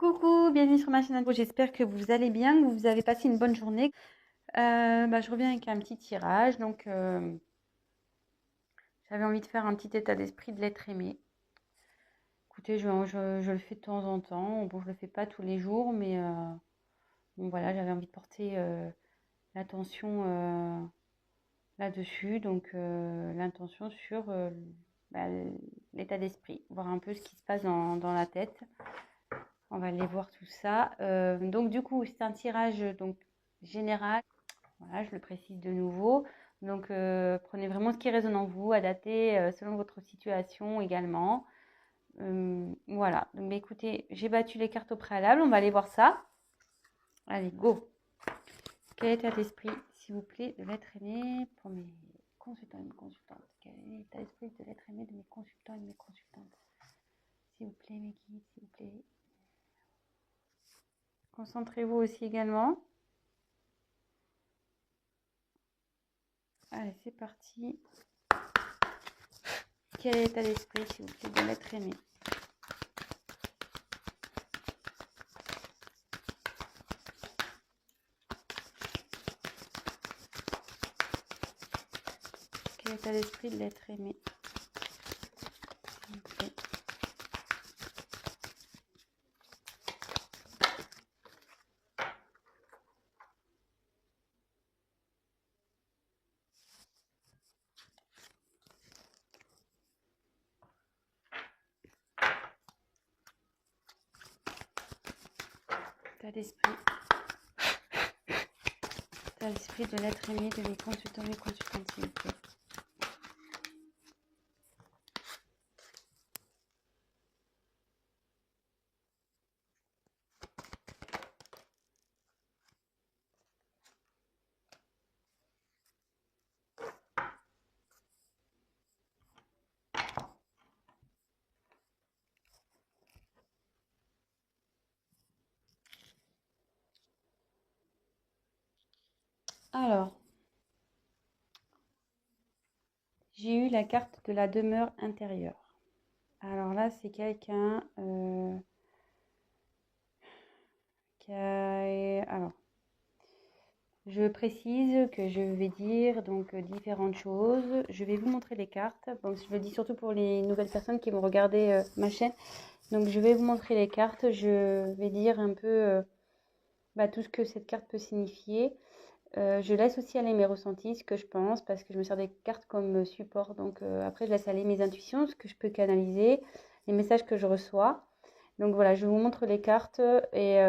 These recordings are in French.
Coucou, bienvenue sur ma chaîne Info. J'espère que vous allez bien, que vous avez passé une bonne journée. Je reviens avec un petit tirage. Donc, j'avais envie de faire un petit état d'esprit de l'être aimé. Écoutez, je le fais de temps en temps. Bon, je le fais pas tous les jours, mais bon, voilà, j'avais envie de porter l'attention là-dessus. Donc, l'intention sur bah, l'état d'esprit, voir un peu ce qui se passe dans la tête. On va aller voir tout ça. Donc du coup, c'est un tirage donc général. Voilà, je le précise de nouveau. Donc prenez vraiment ce qui résonne en vous, adaptez selon votre situation également. Voilà. Donc écoutez, j'ai battu les cartes au préalable. On va aller voir ça. Allez, go. Quel état d'esprit, s'il vous plaît, de l'être aimé pour mes consultants et mes consultantes? Quel est l'état d'esprit de l'être aimé de mes consultants et de mes consultantes? S'il vous plaît, mes guides, s'il vous plaît. Concentrez-vous aussi également. Allez, c'est parti. Quel est l'état d'esprit, s'il vous plaît, de l'être aimé? Quel est l'état d'esprit de l'être aimé, s'il vous plaît? État d'esprit. État d'esprit de l'être aimé de mes consultants et mes consultantes, s'il vous plaît. Alors, j'ai eu la carte de la demeure intérieure. Alors là, c'est quelqu'un qui a... Alors, je précise que je vais dire donc différentes choses. Je vais vous montrer les cartes. Donc, je le dis surtout pour les nouvelles personnes qui vont regarder ma chaîne. Donc, je vais vous montrer les cartes. Je vais dire un peu tout ce que cette carte peut signifier. Je laisse aussi aller mes ressentis, ce que je pense, parce que je me sers des cartes comme support. Donc après, je laisse aller mes intuitions, ce que je peux canaliser, les messages que je reçois. Donc voilà, je vous montre les cartes et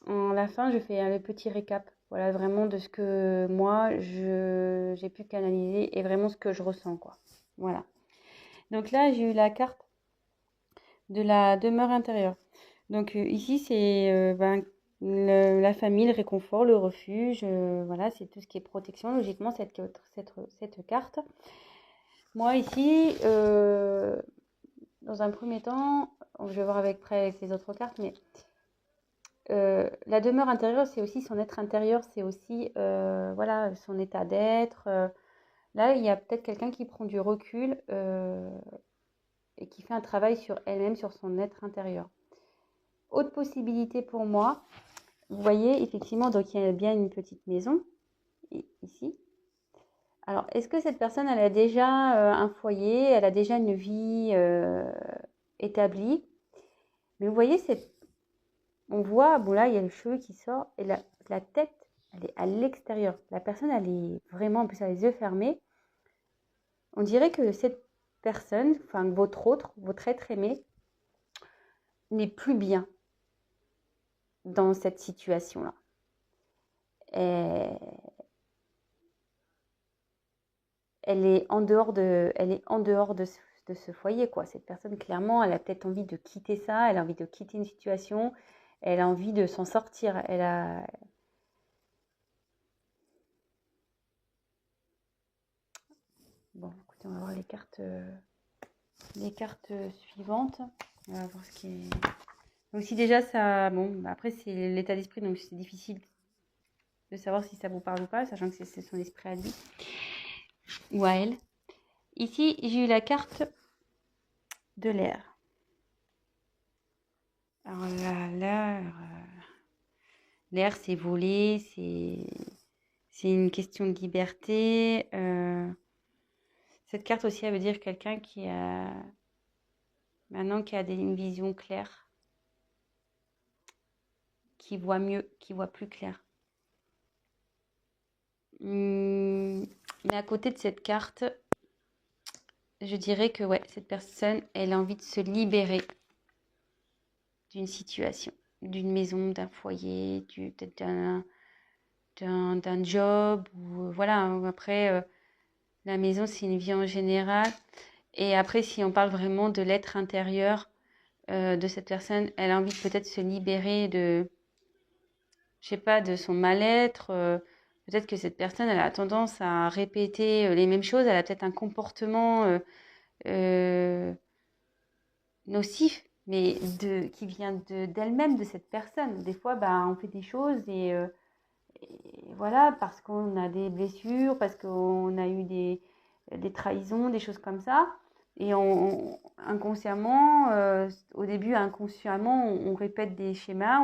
en la fin, je fais un petit récap. Voilà, vraiment de ce que moi, j'ai pu canaliser et vraiment ce que je ressens, quoi. Voilà. Donc là, j'ai eu la carte de la demeure intérieure. Donc ici, c'est la famille, le réconfort, le refuge. Voilà, c'est tout ce qui est protection, logiquement, cette carte. Moi, ici, dans un premier temps, je vais voir avec les autres cartes, mais la demeure intérieure, c'est aussi son être intérieur, c'est aussi voilà, son état d'être. Là, il y a peut-être quelqu'un qui prend du recul et qui fait un travail sur elle-même, sur son être intérieur. Autre possibilité pour moi, vous voyez, effectivement, donc il y a bien une petite maison, ici. Alors, est-ce que cette personne, elle a déjà un foyer, elle a déjà une vie établie? Mais vous voyez, on voit, bon là, il y a le cheveu qui sort, et la tête, elle est à l'extérieur. La personne, elle est vraiment, en plus, elle a les yeux fermés. On dirait que cette personne, enfin, votre être aimé, n'est plus bien dans cette situation-là. Elle est en dehors de ce foyer, quoi. Cette personne, clairement, elle a peut-être envie de quitter ça, elle a envie de quitter une situation, elle a envie de s'en sortir. Bon, écoutez, on va voir les cartes suivantes. On va voir ce qui est... Donc si déjà ça... Bon, après, c'est l'état d'esprit, donc c'est difficile de savoir si ça vous parle ou pas, sachant que c'est son esprit à lui ou à elle. Ici, j'ai eu la carte de l'air. Alors là, l'air, c'est voler, c'est une question de liberté. Cette carte aussi, elle veut dire quelqu'un qui a maintenant une vision claire, qui voit mieux, qui voit plus clair. Mais à côté de cette carte, je dirais que ouais, cette personne, elle a envie de se libérer d'une situation, d'une maison, d'un foyer, peut-être d'un job. Ou, voilà, après, la maison, c'est une vie en général. Et après, si on parle vraiment de l'être intérieur de cette personne, elle a envie de peut-être se libérer de, je sais pas, de son mal-être. Peut-être que cette personne, elle a tendance à répéter les mêmes choses. Elle a peut-être un comportement euh, nocif, mais qui vient d'elle-même, de cette personne. Des fois, bah, on fait des choses et voilà, parce qu'on a des blessures, parce qu'on a eu des trahisons, des choses comme ça. Et inconsciemment, au début, inconsciemment, on répète des schémas,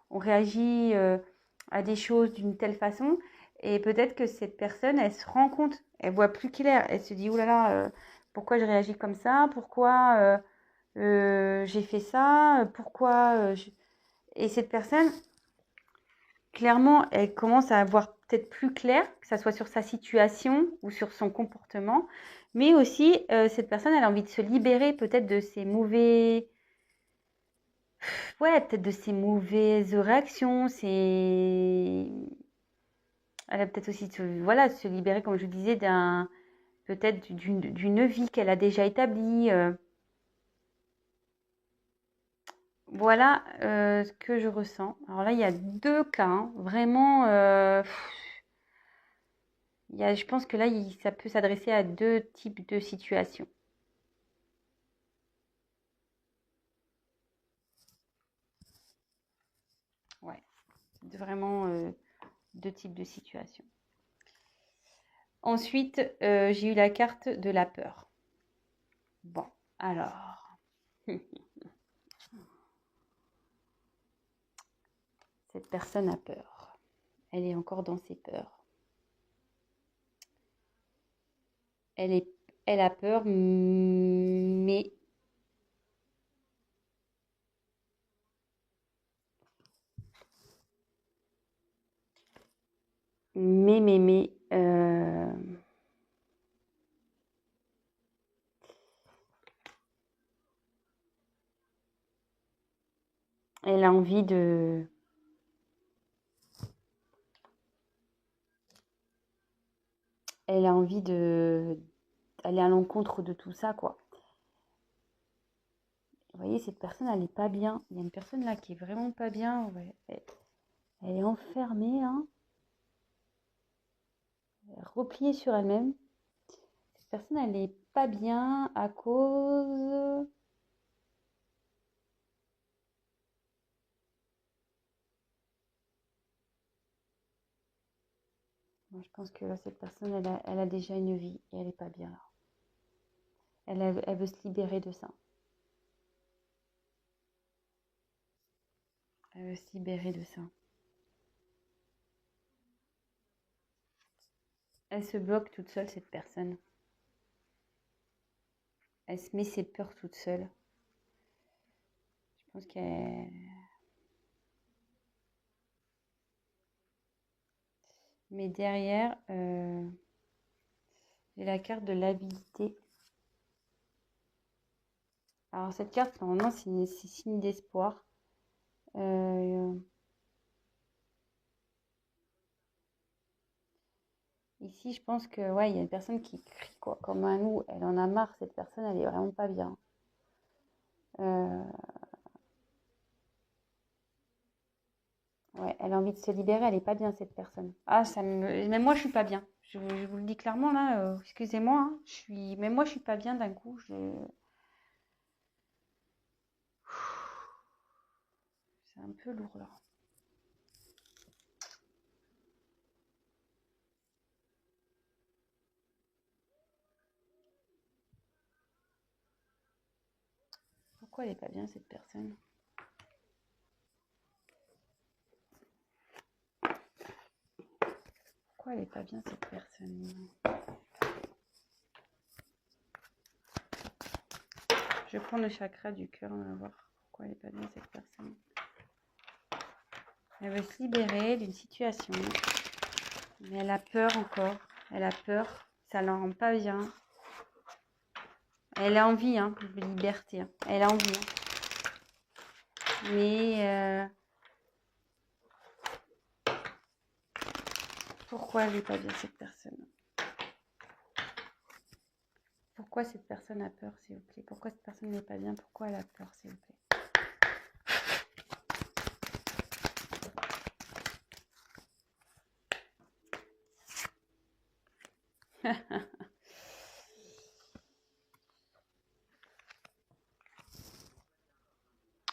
on réagit à des choses d'une telle façon. Et peut-être que cette personne, elle se rend compte, elle voit plus clair. Elle se dit, oh là là, pourquoi je réagis comme ça? Pourquoi j'ai fait ça? Pourquoi Et cette personne, clairement, elle commence à avoir peut-être plus clair, que ça soit sur sa situation ou sur son comportement. Mais aussi, cette personne, elle a envie de se libérer peut-être de ses mauvais... Ouais, peut-être de ses mauvaises réactions. Elle a peut-être aussi voilà, de se libérer, comme je vous disais, peut-être d'une vie qu'elle a déjà établie. Voilà ce que je ressens. Alors là, il y a deux cas, hein, vraiment. Je pense que là, ça peut s'adresser à deux types de situations. Ouais, vraiment deux types de situations. Ensuite, j'ai eu la carte de la peur. Bon, alors, cette personne a peur. Elle est encore dans ses peurs. Elle a peur, mais, elle a envie de... Elle a envie de... aller à l'encontre de tout ça, quoi. Vous voyez, cette personne, elle n'est pas bien. Il y a une personne là qui est vraiment pas bien. Ouais. Elle est enfermée, hein, repliée sur elle-même. Cette personne, elle n'est pas bien à cause... Moi, je pense que là, cette personne, elle a déjà une vie et elle n'est pas bien là. Elle veut se libérer de ça. Elle veut se libérer de ça. Elle se bloque toute seule, cette personne. Elle se met ses peurs toute seule. Je pense qu'elle... Mais derrière, j'ai la carte de l'habilité. Alors cette carte, normalement, c'est signe d'espoir. Ici, je pense que ouais, il y a une personne qui crie quoi, comme un loup. Elle en a marre, cette personne, elle est vraiment pas bien. Euh, ouais, elle a envie de se libérer, elle est pas bien cette personne. Ah, même moi, je suis pas bien. Je vous le dis clairement là. Excusez-moi, hein, même moi, je suis pas bien d'un coup. C'est un peu lourd là. Pourquoi elle est pas bien cette personne? Pourquoi elle n'est pas bien cette personne? Je prends le chakra du cœur, on va voir pourquoi elle n'est pas bien cette personne. Elle veut se libérer d'une situation, mais elle a peur encore. Elle a peur, ça ne la rend pas bien. Elle a envie de liberté, elle a envie. Mais pourquoi elle n'est pas bien cette personne? Pourquoi cette personne a peur, s'il vous plaît? Pourquoi cette personne n'est pas bien? Pourquoi elle a peur, s'il vous plaît?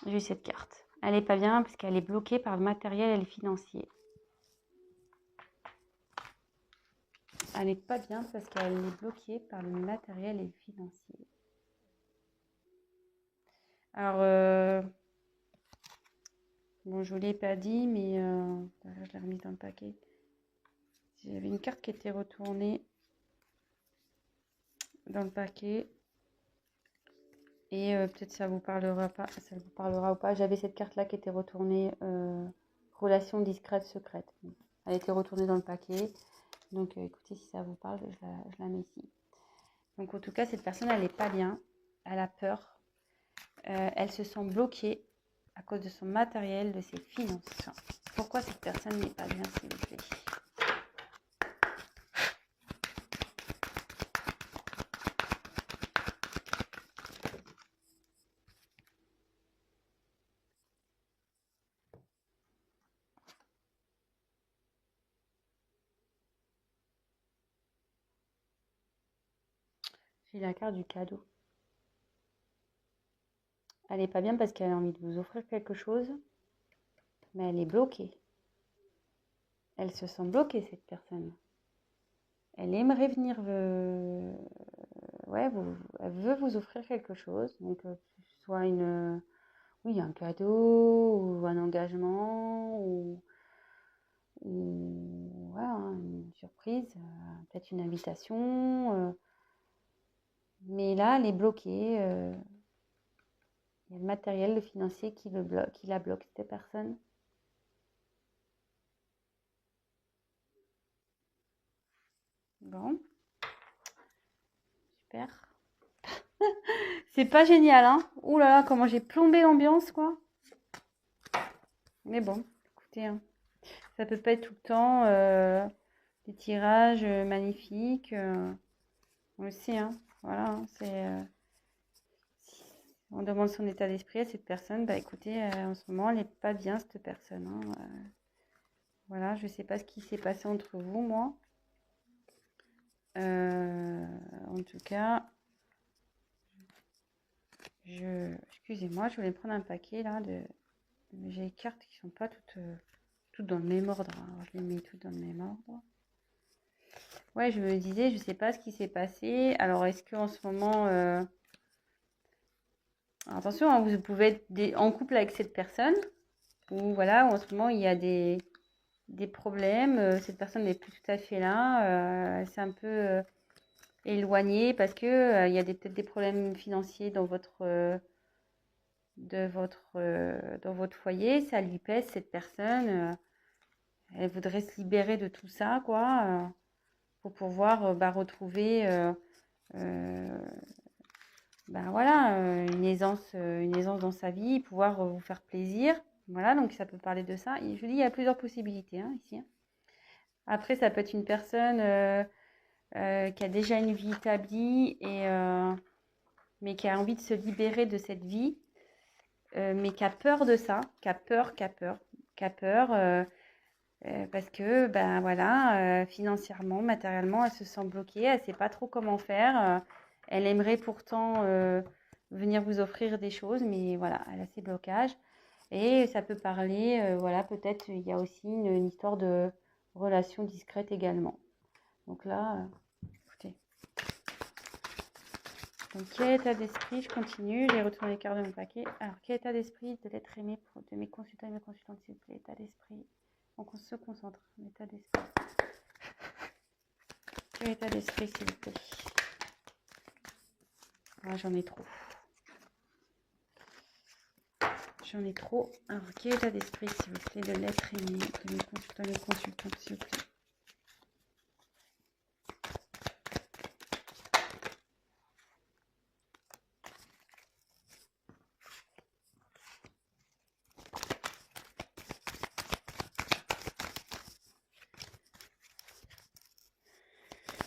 J'ai eu cette carte. Elle n'est pas bien parce qu'elle est bloquée par le matériel et le financier. Elle n'est pas bien parce qu'elle est bloquée par le matériel et le financier. Alors, bon, je ne vous l'ai pas dit, mais je l'ai remise dans le paquet. J'avais une carte qui était retournée dans le paquet. Et peut-être ça vous parlera pas, ça vous parlera ou pas. J'avais cette carte-là qui était retournée, relation discrète, secrète. Elle était retournée dans le paquet. Donc écoutez, si ça vous parle, je la mets ici. Donc en tout cas, cette personne, elle n'est pas bien. Elle a peur. Elle se sent bloquée à cause de son matériel, de ses finances. Pourquoi cette personne n'est pas bien, s'il vous plaît? J'ai la carte du cadeau. Elle n'est pas bien parce qu'elle a envie de vous offrir quelque chose, mais elle est bloquée. Elle se sent bloquée, cette personne. Elle aimerait venir, ouais, elle veut vous offrir quelque chose, donc soit oui, un cadeau ou un engagement ou voilà, une surprise, peut-être une invitation. Mais là, elle est bloquée. Il y a le matériel, le financier qui la bloque, cette personne. Bon, super. C'est pas génial, hein? Ouh là là, comment j'ai plombé l'ambiance, quoi. Mais bon, écoutez, hein, ça peut pas être tout le temps des tirages magnifiques. On le sait, hein. Voilà, hein, si on demande son état d'esprit à cette personne, bah écoutez, en ce moment, elle n'est pas bien, cette personne, hein. Voilà, je sais pas ce qui s'est passé entre vous, moi. En tout cas, excusez-moi, je voulais prendre un paquet là j'ai les cartes qui sont pas toutes dans le même ordre, hein. Alors, je les mets toutes dans le même ordre. Ouais, je me disais, je sais pas ce qui s'est passé. Alors, est-ce qu'en ce moment, attention, hein, vous pouvez être en couple avec cette personne, ou voilà, en ce moment il y a des problèmes. Cette personne n'est plus tout à fait là. Elle s'est un peu éloignée parce que il y a peut-être des problèmes financiers dans votre dans votre foyer. Ça lui pèse, cette personne. Elle voudrait se libérer de tout ça, quoi, pour pouvoir retrouver voilà, une aisance dans sa vie, pouvoir vous faire plaisir. Voilà, donc ça peut parler de ça. Et je vous dis, il y a plusieurs possibilités, hein, ici. Après, ça peut être une personne qui a déjà une vie établie, mais qui a envie de se libérer de cette vie, mais qui a peur de ça, qui a peur, parce que, ben voilà, financièrement, matériellement, elle se sent bloquée, elle ne sait pas trop comment faire. Elle aimerait pourtant venir vous offrir des choses, mais voilà, elle a ses blocages. Et ça peut parler, voilà, peut-être il y a aussi une histoire de relation discrète également. Donc là, écoutez. Donc, quel état d'esprit? Je continue, j'ai retourné les cartes de mon paquet. Alors, quel état d'esprit de l'être aimé de mes consultants et mes consultantes, s'il vous plaît? État d'esprit. On se concentre, l'état d'esprit. Quel état d'esprit, s'il vous plaît? Ah, j'en ai trop. J'en ai trop. Alors, quel état d'esprit, s'il vous plaît, de l'être aimé, de mes consultants et mes consultantes, s'il vous plaît?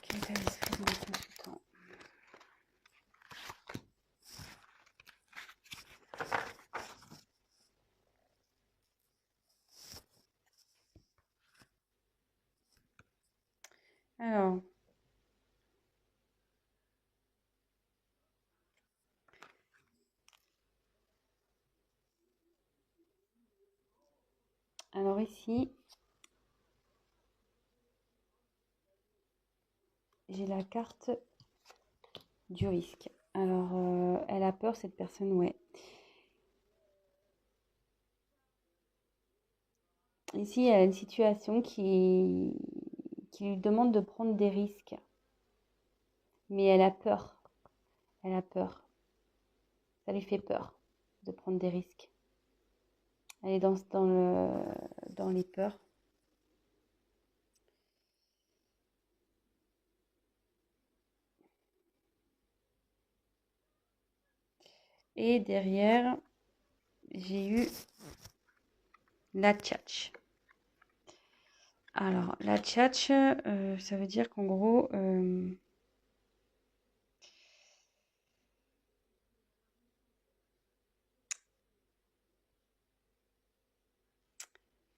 Quel état d'esprit de mes consultants? Alors ici, j'ai la carte du risque. Alors, elle a peur, cette personne, ouais. Ici, elle a une situation qui lui demande de prendre des risques. Mais elle a peur. Elle a peur. Ça lui fait peur de prendre des risques. Elle est dans les peurs. Et derrière, j'ai eu la tchatch. Alors, la tchatch, ça veut dire qu'en gros,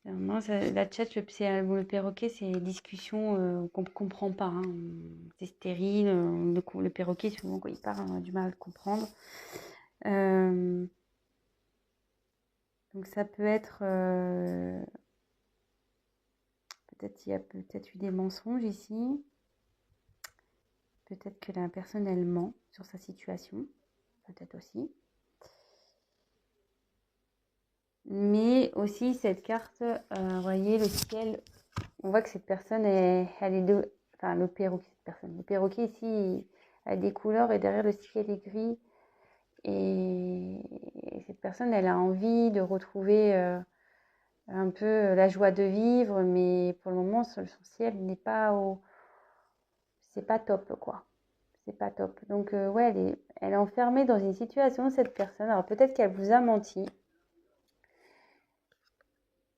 non, la tchatch, le perroquet, c'est des discussions qu'on ne comprend pas, hein. C'est stérile. Le perroquet, souvent, quand il parle, on a du mal à le comprendre. Donc, ça peut être... peut-être il y a peut-être eu des mensonges ici. Peut-être que la personne, elle ment sur sa situation. Peut-être aussi. Mais aussi, cette carte, vous voyez, le ciel, on voit que cette personne, elle est de... Enfin, le perroquet, cette personne. Le perroquet, ici, a des couleurs et derrière, le ciel est gris. Et cette personne, elle a envie de retrouver un peu la joie de vivre. Mais pour le moment, son ciel n'est pas au... C'est pas top, quoi. C'est pas top. Donc, ouais, elle est enfermée dans une situation, cette personne. Alors, peut-être qu'elle vous a menti.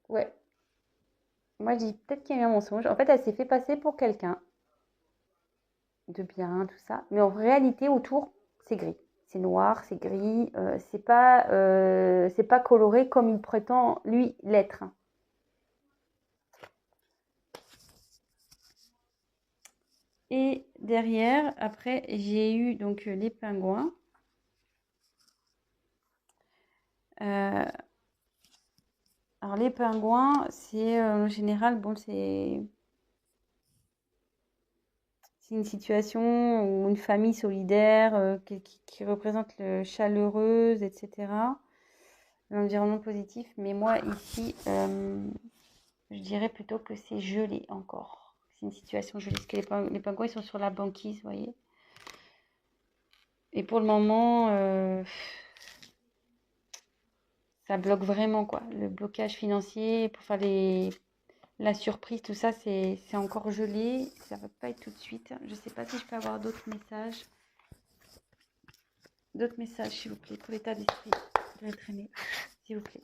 Ouais. Moi, je dis peut-être qu'il y a eu un mensonge. En fait, elle s'est fait passer pour quelqu'un de bien, tout ça. Mais en réalité, autour, c'est gris. C'est noir, c'est gris. C'est pas coloré comme il prétend, lui, l'être. Et derrière, après, j'ai eu donc les pingouins. Alors, les pingouins, c'est en général, bon, c'est une situation ou une famille solidaire qui représente le chaleureuse, etc. L'environnement positif. Mais moi, ici, je dirais plutôt que c'est gelé encore. C'est une situation gelée. Parce que les pingouins, ils sont sur la banquise, vous voyez. Et pour le moment, ça bloque vraiment, quoi. Le blocage financier pour faire la surprise, tout ça, c'est encore gelé. Ça va pas être tout de suite. Je sais pas si je peux avoir d'autres messages. D'autres messages, s'il vous plaît, pour l'état d'esprit de l'être aimé, s'il vous plaît.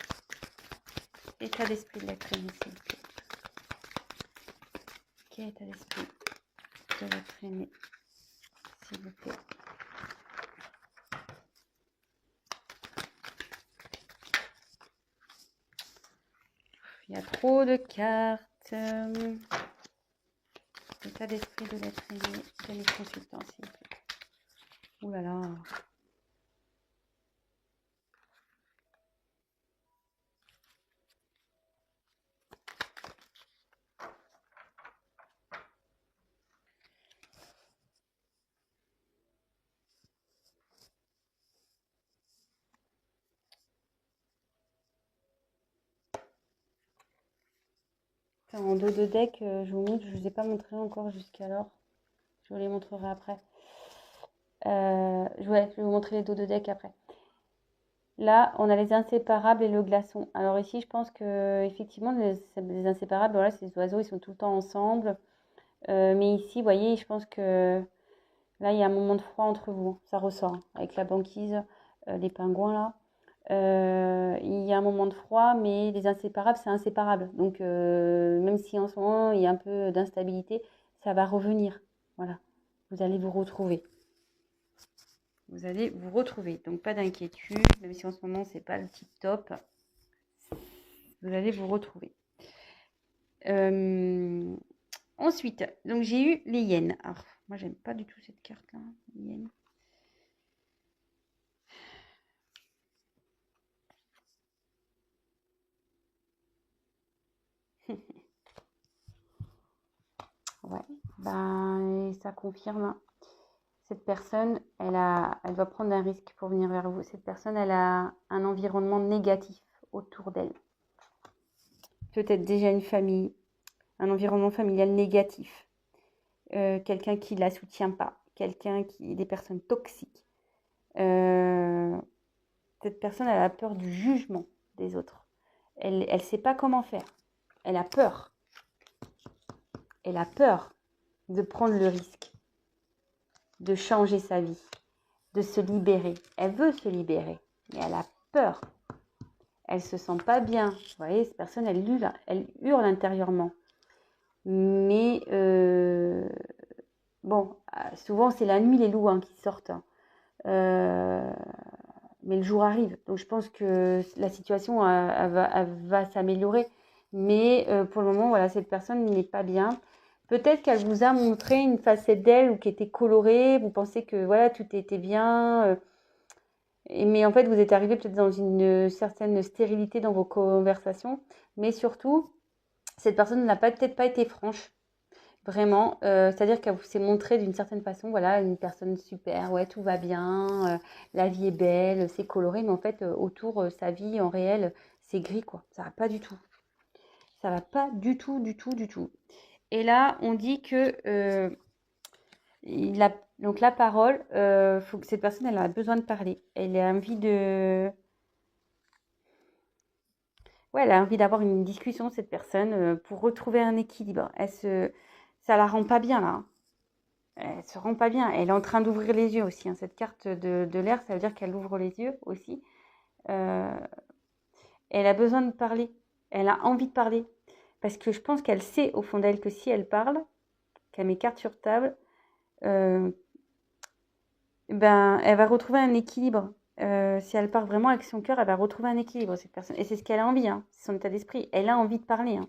État d'esprit de l'être aimé, s'il vous plaît. Quel état d'esprit de l'être aimé, s'il vous plaît. Il y a trop de cartes. L'état d'esprit de l'être aimé de mes consultants, s'il vous plaît. Ouh là là. En dos de deck, je vous montre, je ne vous ai pas montré encore jusqu'alors. Je vous les montrerai après. Je vais vous montrer les dos de deck après. Là, on a les inséparables et le glaçon. Alors ici, je pense que effectivement, les inséparables, voilà, ces oiseaux, ils sont tout le temps ensemble. Mais ici, vous voyez, je pense que là, il y a un moment de froid entre vous. Ça ressort avec la banquise, les pingouins là. Il y a un moment de froid, mais les inséparables, c'est inséparable. Donc, même si en ce moment, il y a un peu d'instabilité, ça va revenir. Voilà, vous allez vous retrouver. Vous allez vous retrouver. Donc, pas d'inquiétude, même si en ce moment, c'est pas le tip top. Vous allez vous retrouver. Ensuite, donc j'ai eu les hyènes. Alors, moi, j'aime pas du tout cette carte-là, les hyènes. Ouais, ben, ça confirme. Cette personne, elle doit prendre un risque pour venir vers vous. Cette personne, elle a un environnement négatif autour d'elle. Peut-être déjà une famille, un environnement familial négatif. Quelqu'un qui ne la soutient pas. Des personnes toxiques. Cette personne, elle a peur du jugement des autres. Elle ne sait pas comment faire. Elle a peur. Elle a peur de prendre le risque, de changer sa vie, de se libérer. Elle veut se libérer, mais elle a peur. Elle ne se sent pas bien. Vous voyez, cette personne, elle hurle intérieurement. Mais bon, souvent, c'est la nuit les loups qui sortent. Mais le jour arrive. Donc, je pense que la situation elle va s'améliorer. Mais pour le moment, voilà, cette personne n'est pas bien. Peut-être qu'elle vous a montré une facette d'elle ou qui était colorée. Vous pensez que voilà, tout était bien. Mais en fait, vous êtes arrivé peut-être dans une certaine stérilité dans vos conversations. Mais surtout, cette personne n'a peut-être pas été franche. Vraiment, c'est-à-dire qu'elle vous s'est montrée d'une certaine façon, voilà, une personne super, ouais, tout va bien, la vie est belle, c'est coloré, mais en fait, autour, sa vie en réel, c'est gris, quoi. Ça va pas du tout. Ça va pas du tout, du tout, du tout. Et là, on dit que donc la parole, faut que cette personne, elle a besoin de parler. Elle a envie de, ouais, elle a envie d'avoir une discussion, cette personne, pour retrouver un équilibre. Ça la rend pas bien là, hein. Elle se rend pas bien. Elle est en train d'ouvrir les yeux aussi, hein. Cette carte de l'air, ça veut dire qu'elle ouvre les yeux aussi. Euh, Elle a besoin de parler. Elle a envie de parler. Parce que je pense qu'elle sait au fond d'elle que si elle parle, qu'elle met carte sur table, euh, ben, elle va retrouver un équilibre. Si elle part vraiment avec son cœur, elle va retrouver un équilibre, cette personne. Et c'est ce qu'elle a envie, hein. C'est son état d'esprit. Elle a envie de parler, hein.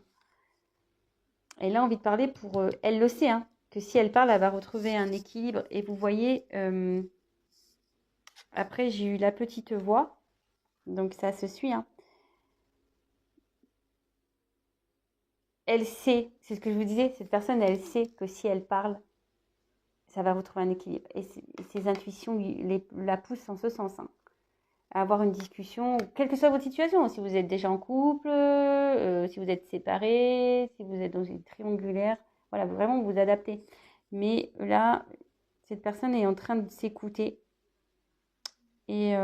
Elle a envie de parler pour... elle le sait, hein, que si elle parle, elle va retrouver un équilibre. Et vous voyez, après, j'ai eu la petite voix. Donc, ça se suit, hein. Elle sait, c'est ce que je vous disais, cette personne, elle sait que si elle parle, ça va retrouver un équilibre. Et ses intuitions la poussent en ce sens, hein, à avoir une discussion, quelle que soit votre situation. Si vous êtes déjà en couple, si vous êtes séparés, si vous êtes dans une triangulaire, voilà, vraiment vous adaptez. Mais là, cette personne est en train de s'écouter et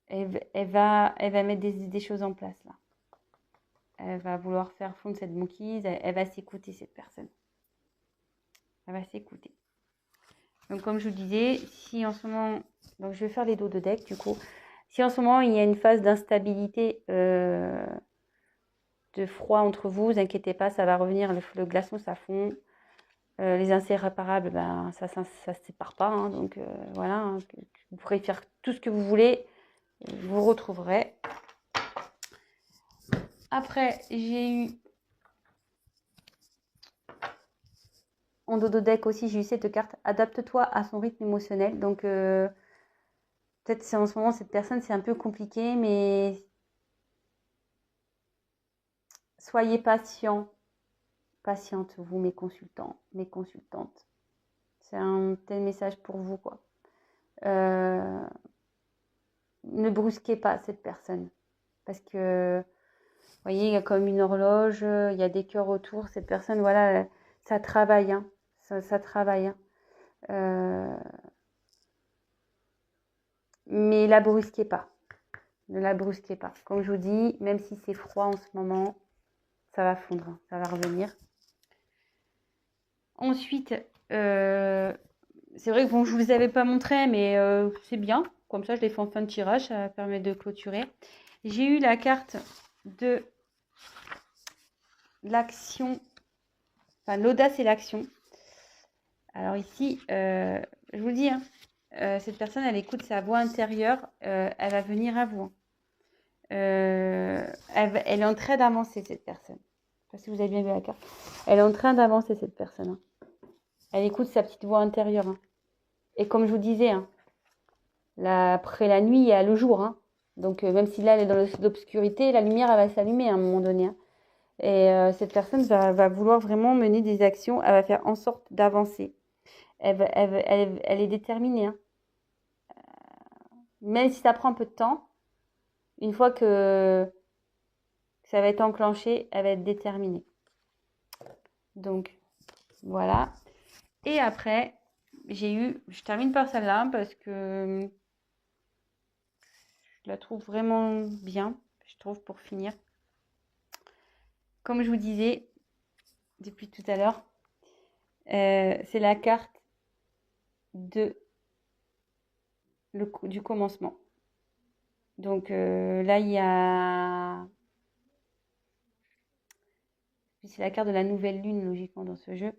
elle va mettre des choses en place là. Elle va vouloir faire fondre cette banquise. Elle va s'écouter, cette personne. Elle va s'écouter. Donc, comme je vous disais, si en ce moment... Donc, je vais faire les dos de deck, du coup. Si en ce moment, il y a une phase d'instabilité, de froid entre vous, vous inquiétez pas, ça va revenir. Le glaçon, ça fond. Les inséparables, ben, ça se sépare pas, hein. Donc, voilà, hein, vous pourrez faire tout ce que vous voulez. Vous retrouverez. Après, j'ai eu en dodo deck aussi, j'ai eu cette carte. Adapte-toi à son rythme émotionnel. Donc, peut-être c'est en ce moment, cette personne, c'est un peu compliqué, mais soyez patient, patiente, vous, mes consultants, mes consultantes. C'est un tel message pour vous, quoi. Ne brusquez pas cette personne. Parce que, voyez, il y a comme une horloge, il y a des cœurs autour. Cette personne, voilà, ça travaille, hein. Ça travaille, hein. Mais la brusquez pas. Ne la brusquez pas. Comme je vous dis, même si c'est froid en ce moment, ça va fondre, hein, ça va revenir. Ensuite, c'est vrai que bon, je vous avais pas montré, mais c'est bien. Comme ça, je l'ai fait en fin de tirage, ça permet de clôturer. J'ai eu la carte de l'action, enfin l'audace et l'action. Alors ici, je vous le dis, hein, cette personne, elle écoute sa voix intérieure, elle va venir à vous, hein. Elle est en train d'avancer, cette personne. Je ne sais pas si vous avez bien vu la carte. Elle est en train d'avancer, cette personne, hein. Elle écoute sa petite voix intérieure, hein. Et comme je vous disais, hein, après la nuit, il y a le jour, hein. Donc même si là, elle est dans l'obscurité, la lumière, elle va s'allumer à un moment donné, hein. Et cette personne va vouloir vraiment mener des actions. Elle va faire en sorte d'avancer. Elle est déterminée, hein. Même si ça prend un peu de temps, une fois que ça va être enclenché, elle va être déterminée. Donc, voilà. Et après, je termine par celle-là parce que je la trouve vraiment bien, je trouve, pour finir. Comme je vous disais depuis tout à l'heure, c'est la carte du commencement. Donc là, il y a... C'est la carte de la nouvelle lune, logiquement, dans ce jeu.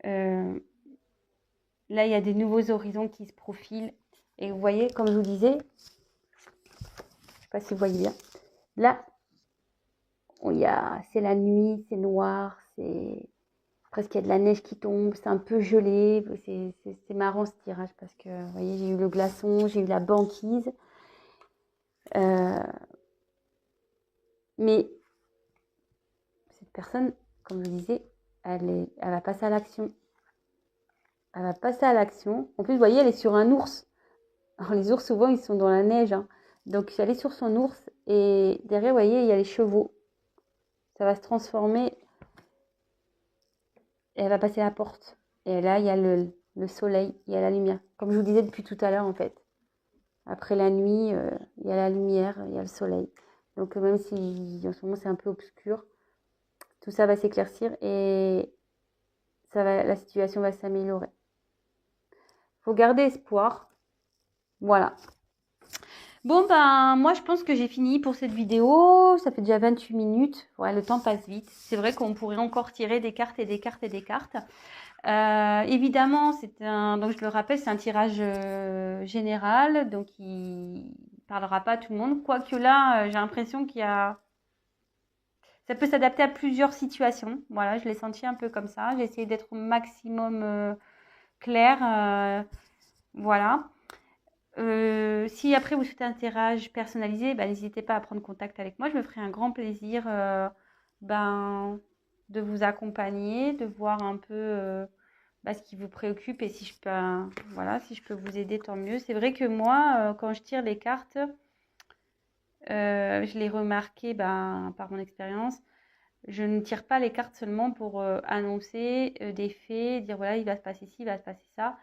Là, il y a des nouveaux horizons qui se profilent. Et vous voyez, comme je vous disais, je ne sais pas si vous voyez bien, là, c'est la nuit, c'est noir, c'est presque il y a de la neige qui tombe, c'est un peu gelé. C'est marrant ce tirage parce que, vous voyez, j'ai eu le glaçon, j'ai eu la banquise. Mais cette personne, comme je disais, elle va passer à l'action. Elle va passer à l'action. En plus, vous voyez, elle est sur un ours. Alors, les ours, souvent, ils sont dans la neige, hein. Donc, elle est sur son ours. Et derrière, vous voyez, il y a les chevaux. Ça va se transformer. Et elle va passer la porte. Et là, il y a le soleil, il y a la lumière. Comme je vous disais depuis tout à l'heure, en fait. Après la nuit, il y a la lumière, il y a le soleil. Donc, même si en ce moment, c'est un peu obscur, tout ça va s'éclaircir et la situation va s'améliorer. Il faut garder espoir. Voilà. Bon, ben, moi, je pense que j'ai fini pour cette vidéo. Ça fait déjà 28 minutes. Ouais, le temps passe vite. C'est vrai qu'on pourrait encore tirer des cartes et des cartes et des cartes. Évidemment, donc je le rappelle, c'est un tirage général. Donc, il parlera pas à tout le monde. Quoique là, j'ai l'impression ça peut s'adapter à plusieurs situations. Voilà, je l'ai senti un peu comme ça. J'ai essayé d'être au maximum claire. Voilà. Si après vous souhaitez un tirage personnalisé, n'hésitez pas à prendre contact avec moi. Je me ferai un grand plaisir de vous accompagner, de voir un peu ce qui vous préoccupe et si je peux vous aider, tant mieux. C'est vrai que moi, quand je tire les cartes, je l'ai remarqué par mon expérience. Je ne tire pas les cartes seulement pour annoncer des faits, dire voilà, il va se passer ci, il va se passer ça.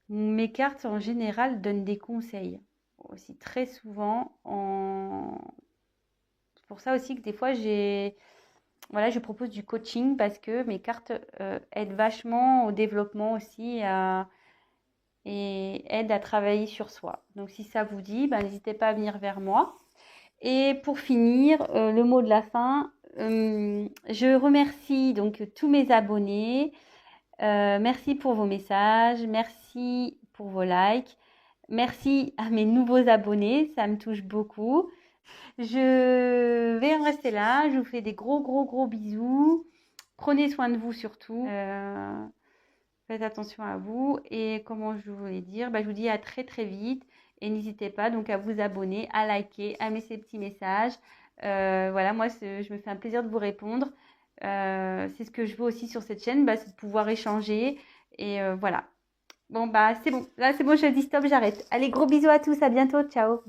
Mes cartes, en général, donnent des conseils. Aussi, très souvent. C'est pour ça aussi que des fois, je propose du coaching parce que mes cartes aident vachement au développement aussi et aident à travailler sur soi. Donc, si ça vous dit, n'hésitez pas à venir vers moi. Et pour finir, le mot de la fin, je remercie donc tous mes abonnés. Merci pour vos messages, merci pour vos likes, merci à mes nouveaux abonnés, ça me touche beaucoup. Je vais en rester là, je vous fais des gros gros gros bisous. Prenez soin de vous surtout. Faites attention à vous et comment je voulais dire, je vous dis à très très vite et n'hésitez pas donc à vous abonner, à liker, à mettre ces petits messages. Voilà, moi je me fais un plaisir de vous répondre. C'est ce que je veux aussi sur cette chaîne, c'est de pouvoir échanger et voilà. Bon c'est bon, là c'est bon, je dis stop, j'arrête. Allez, gros bisous à tous, à bientôt, ciao.